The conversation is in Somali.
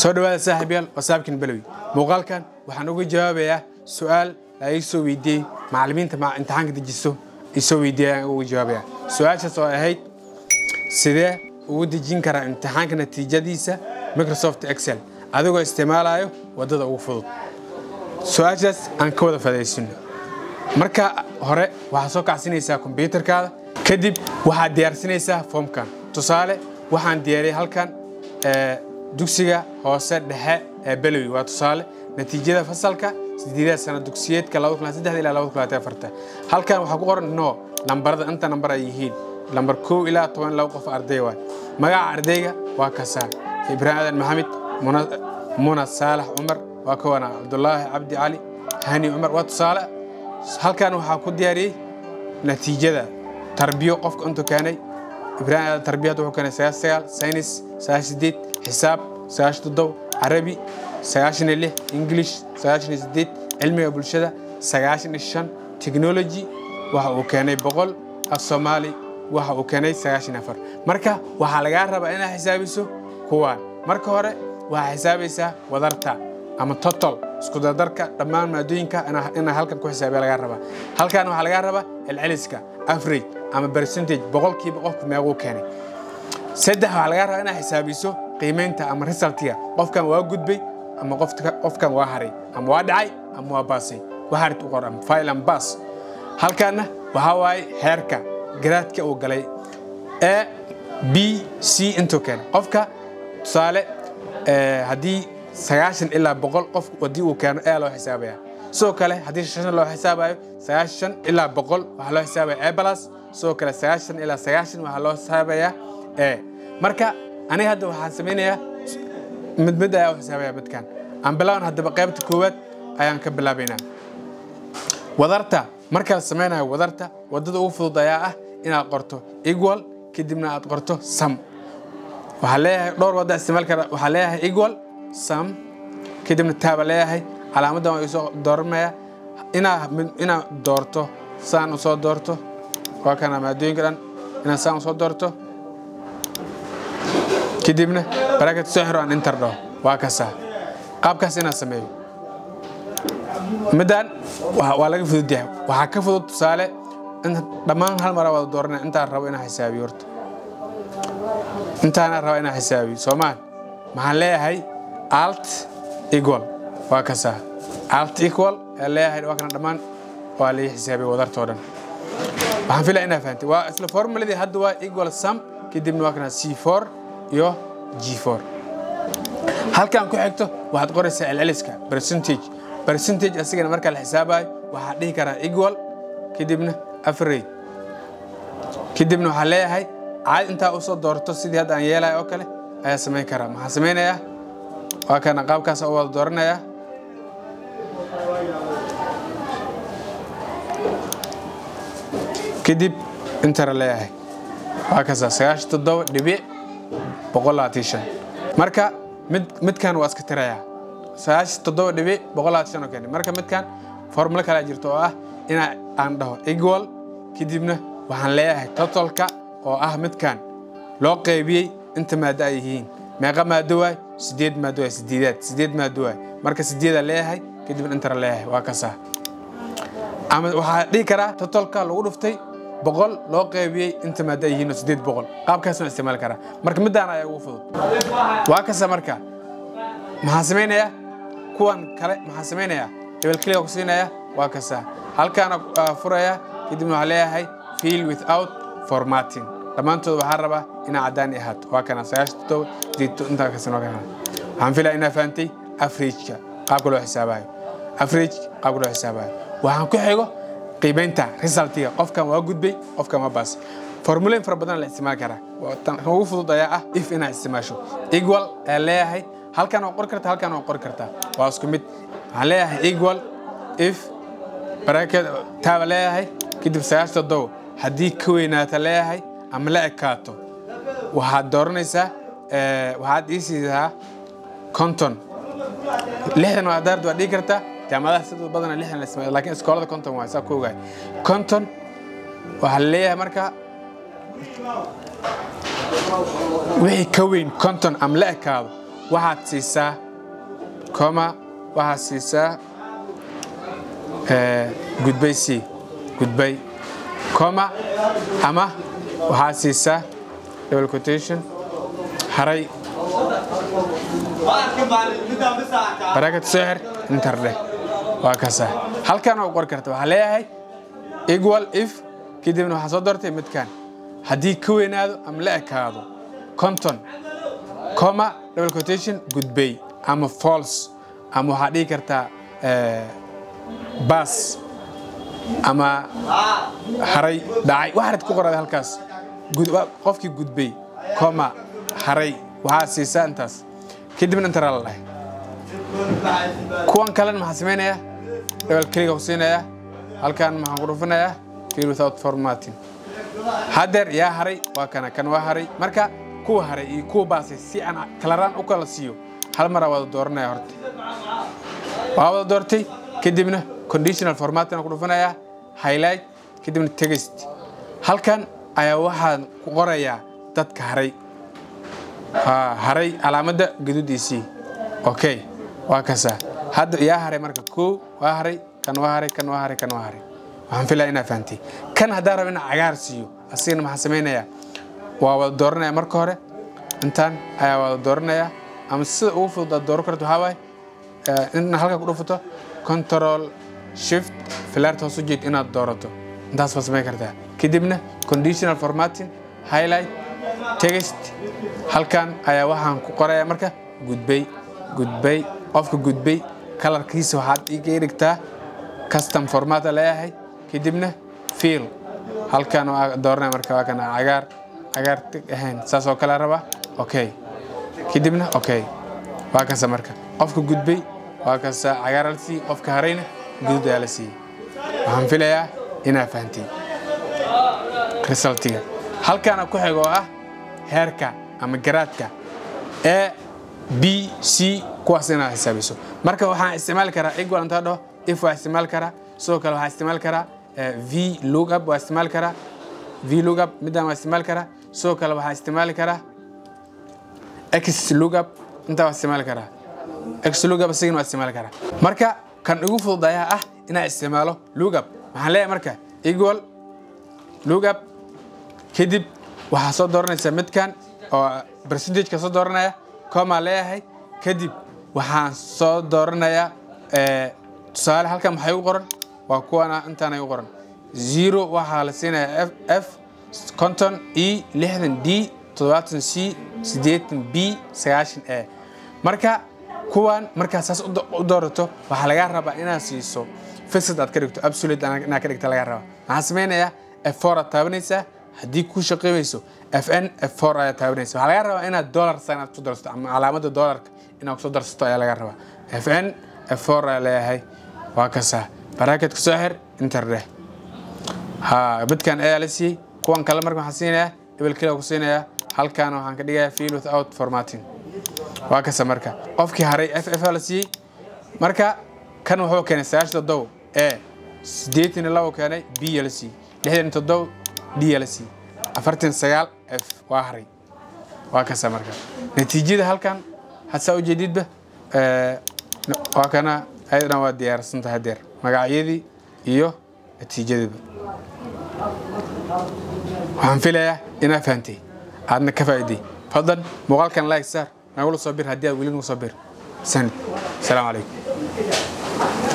soo dhawaada saaxiibayaal wasaabkin balawi muuqaalkan waxaan uga jawaabayaa su'aal ay soo weydiiyay macallimiinta imtixaanka dejiso isoo weydiiyay uga jawaabaya su'aashaas oo ahayd sidee ugu dejin karaa imtixaanka natiijadiisa Microsoft Excel adigoo isticmaalayo wadada ugu fudud su'aashaas aan ka wada faa'iideysano marka hore waxaad soo kacsinaysaa kombiyuutarkaada kadib waxaad diyaarsanaysaa foomkan tusaale waxaan diyaariyay halkan dugsiga hoose dhexe ee Balawi waa tusaale natiijada fasalka 8 sano dugsiyeedka 2003 ilaa 2024 halkan waxa ku qoran no lambarada inta lambar ay yihiin lambar 1 ilaa 12 qof arday waa magaca ardayga waa Kasa Ibrahim Maxamed Muna Saalax Umar waa kawana Abdullaahi Abdi Ali Hani Umar waa tusaale halkan waxa ku diyaariyay natiijada tarbiyo qofka inta keenay Ibrahim tarbiyadu wuxuu keenay science science حساب ساعش تضو عربي ساعش نله إنجليش ساعش نزديد علمي وبالشدة ساعش نشان تكنولوجي وكاني بقول الصومالي وكاني ساعش نفر مركا وحلقة ربع أنا حسابي سو كوان مركا هره وحسابي سا وضرتا أما توتال سكودا دركا لما ما دوينكا أنا هلكا كو حسابي حلقة ربع هلكا أنا حلقة ربع العلسكا أفريج أما برسنتج بقول كي بقول ما هو كاني سدح حلقة ربع أنا حسابي سو qiimeynta ama resultiga qofkan waa gudbay ama qofkan waa haray ama waa dhacay ama waa baasay waxa uu qoran file and pass halkaana waxa waay heerka gradka uu galay A B C inta kale qofka tusaale hadii 90 ilaa 100 qof wadii uu keeno A loo xisaabaya soo kale hadii 90 loo xisaabayo 90 ilaa 100 waxa loo xisaabaya A plus soo kale 90 ilaa 90 waxa loo xisaabaya A marka أنا هذا وحاسبينه مدة أو حسابية بدكان أم بلان هذا بقيبة كوات أيان كبلا بينا وذرته مركز سمينه وذرته ودد أوفض ضياءه إن قرته إيجوال كدمنا قرته سم وحليه دور وضع استعمال كذا وحليه إيجوال سم كدمنا تابع ليه على مدة ما يسوق دور ما إنا دورته سان وصاد دورته وكان ما دوين كذا إنا سان وصاد دورته كدبنا بركة سحر عن إنترنت وكسا قاب كسينا سمي مدان ولا في الدنيا وحكي في التصالة أنت لما هالمرة ودورنا أنت الربنا حسابي ورت أنت أنا الربنا حسابي سومان محلها هاي alt equal وكسا alt equal اللي هاي وكنا دمان وعليه حسابي ودرت ورن وحنفيلا إنا فهمت وأصل الفورمولا دي هدوا equal sum كدبنا وكنا C4 يو G4 هل كان كحكته واحد قرص العلسكة percentage أسيقنا مركز الحسابي واحد ليه كرا equal كدبنا average كدبنا وحليها هاي عاد أنت أوصل دورته سيدي هذا يلا أوكله أي سمين كرا ما سمينا يا وكان قاب كاس أول دورنا يا كدب أنت رليها هاي وكذا سياش تضو دبي بقولاتيشن مركا مد كان واسكتريا ساش تضو دبي بقولاتيشن وكان مركا مد كان فورمولا كلا جرتو إن عنده إيجوال كديبنا وحن ليه توتالكا أو مد كان لو قيبي أنت ما دايهين ما ما دواي سديد ما دواي سديد ما دواي مركا سديد ليه كديبنا أنت ليه وكسا أما وحدي كرا توتالكا لو رفتي بقول لو قيبي أنت ما دايهين سديد بقول قاب كاسم استعمال كرا مركب مدانا يا وفضل وكذا مركا محاسمين يا كون كلا محاسمين يا قبل كل يوكسين يا وكذا هل كان فريا يدمن عليها هاي fill without formatting لما أنتوا بحربة إنا عداني هات وكنا سياشتو ديتو أنت كسنو كنا هنفيلا إنا فانتي أفريج قاب كله حسابه أفريج قاب كله حسابه وهنكو حيجو قيمتها ريزلتيها قف كان واجد بي قف كان ما بس فورمولين فربنا الاستعمال كره هو فضل ضياء if إنا استعماله equal عليها هاي هل كان أقول كرتها هل كان أقول كرتها واسكمت عليها equal if بركة تابع عليها هاي كده بسياسة الضوء هدي كوينات عليها هاي عملاء كاتو وهاد دورنيسا وهاد إيسيها كونتون لحن وعدار دو أدي كرتها جامعة سيدو بدنا لحن الاسم لكن اسكولة كونتون وايسا كوغاي كونتون وهالليها مركا وحي كوين كونتون عملاء كاتو waxaad siisaa comma waxaad siisaa gudbay c gudbay comma ama waxaad siisaa double quotation haray bracket sahar enter leh waa kaasa halkan oo qor karta waxa leeyahay equal if kadibna waxa soo doortay midkan hadii ka weynaado ama la ekaado conton comma double quotation gudbay ama false ama waxa dhigi kartaa bas ama haray dhacay waxaad ku qoraad halkaas qofkii gudbay comma haray waxa siisaa intaas kadibna inta la dhahay kuwan kale ma sameynaya double click oo siinaya halkan ma ku dhufanayaa fill without formatting hadeer yaa haray waa kana kan waa haray marka kuwa haray iyo kuwa baasay si aan kala raan u kala siiyo hal mar wada dooranaya horta waa wada doortay kadibna conditional formatting ku dhufanayaa highlight kadibna text halkan ayaa waxaan ku qorayaa dadka haray haray calaamada gaduudiisii okay waa kaasa hadda yaa haray marka koo waa haray kan waa haray kan waa haray kan waa haray waxaan filayaa inaad fahamtay kan hadaa rabo in cagaar siiyo asina ma sameynaya waa wada dooranaya marka hore intaan ayaa wada dooranaya ama sida uu fudud door karto waxa way in halka ku dhufato control shift filter hoos u jeed inaad doorato intaas waa sameyn kartaa kadibna conditional formatting highlight text halkan ayaa waxaan ku qorayaa marka gudbay gudbay qofka gudbay colorkiisa waxaad iga dhigtaa custom format leeyahay kadibna fill halkan waa dooranaya marka waa kana cagaar ahaan saas oo kala raba okay kadibna okay waa kaasa marka qofka gudbay waa kaasa cagaaralsi qofka harayna gudbaalasi waxaan filayaa inaad fahanteen resultiga halkan ku xigo ah heerka ama garaadka A B C kuwaas inaad xisaabiso marka waxaan isticmaali karaa equal inta dhaho if waa isticmaali karaa sidoo kale waxaan isticmaali karaa v lookup waa isticmaali karaa v lookup midaan waa isticmaali karaa sidoo kale waxaan isticmaali karaa x lookup inta waa isticmaali karaa x lookup sign waa isticmaali karaa marka kan ugu fudud ayaa ah inaan isticmaalo lookup waxaan leeyahay marka equal lookup kadib waxa soo dooranaysa midkan oo percentage ka soo dooranaya comma leeyahay kadib waxaan soo dooranaya tusaale halkan maxay u qoran waa kuwana intaan ay u qoran 0 waxa la siinaya f conton e 60 d 70 c 80 b 90 a marka kuwan marka saas u doorato waxa laga rabaa inaad siiso fixed aad ka dhigto absolute inaad ka dhigto laga rabaa maxaa sameynaya f4 aad taabanaysaa hadii ku shaqeynayso fn f4 aad taabanaysaa waxa laga rabaa inaad dollar sign aad ku darsato ama calaamada dollarka inaad ku darsato ayaa laga rabaa fn f4 ayaa leeyahay waa kaasa bracket ku soo xir enter leh midkan ayaa la siiyay kuwan kale marka waxaan siinayaa double click ku siinayaa halkan waxaan ka dhigayaa fill without formatting waa kaasa marka qofkii haray ff la siiyay marka kan wuxuu keenay 97 a 82 keenay b la siiyay 67 d la siiyay 49 f waa haray waa kaasa marka natiijada halkan hasa u jeedidba waa kana aydan waa diyaarsan tahay deer magacyadii iyo natiijadaba waxaan filayaa inaad fahantay aadna ka faa'iiday fadlan muuqaalkan like saar nagula soo bir haddii aad weli nagu soo bir sanad salaam calaykum